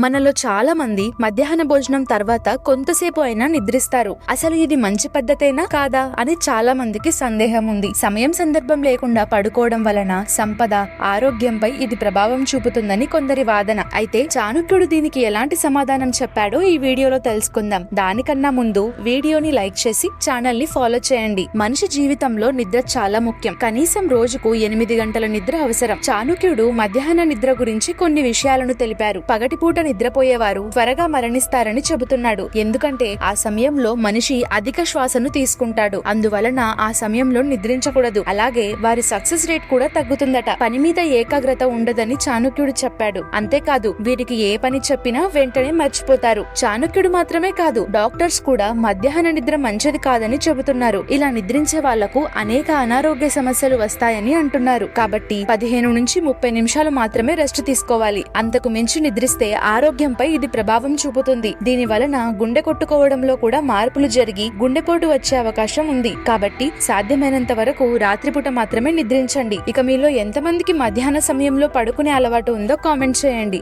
మనలో చాలా మంది మధ్యాహ్న భోజనం తర్వాత కొంతసేపు అయినా నిద్రిస్తారు. అసలు ఇది మంచి పద్ధతేనా కాదా అని చాలా మందికి సందేహం ఉంది. సమయం సందర్భం లేకుండా పడుకోవడం వలన సంపద, ఆరోగ్యంపై ఇది ప్రభావం చూపుతుందని కొందరి వాదన. అయితే చాణక్యుడు దీనికి ఎలాంటి సమాధానం చెప్పాడో ఈ వీడియోలో తెలుసుకుందాం. దానికన్నా ముందు వీడియోని లైక్ చేసి ఛానల్ ని ఫాలో చేయండి. మనిషి జీవితంలో నిద్ర చాలా ముఖ్యం. కనీసం రోజుకు 8 గంటల నిద్ర అవసరం. చాణక్యుడు మధ్యాహ్న నిద్ర గురించి కొన్ని విషయాలను తెలిపారు. పగటిపూట నిద్రపోయేవారు త్వరగా మరణిస్తారని చెబుతున్నాడు. ఎందుకంటే ఆ సమయంలో మనిషి అధిక శ్వాసను తీసుకుంటాడు. అందువలన ఆ సమయంలో నిద్రించకూడదు. అలాగే వారి సక్సెస్ రేట్ కూడా తగ్గుతుందట. పని మీద ఏకాగ్రత ఉండదని చాణక్యుడు చెప్పాడు. అంతేకాదు వీరికి ఏ పని చెప్పినా వెంటనే మర్చిపోతారు. చాణక్యుడు మాత్రమే కాదు, డాక్టర్స్ కూడా మధ్యాహ్న నిద్ర మంచిది కాదని చెబుతున్నారు. ఇలా నిద్రించే వాళ్లకు అనేక అనారోగ్య సమస్యలు వస్తాయని అంటున్నారు. కాబట్టి 15 నుంచి 30 నిమిషాలు మాత్రమే రెస్ట్ తీసుకోవాలి. అంతకు మించి నిద్రిస్తే ఆరోగ్యంపై ఇది ప్రభావం చూపుతుంది. దీని వలన గుండె కొట్టుకోవడంలో కూడా మార్పులు జరిగి గుండెపోటు వచ్చే అవకాశం ఉంది. కాబట్టి సాధ్యమైనంత వరకు రాత్రిపూట మాత్రమే నిద్రించండి. ఇక మీలో ఎంతమందికి మధ్యాహ్న సమయంలో పడుకునే అలవాటు ఉందో కామెంట్ చేయండి.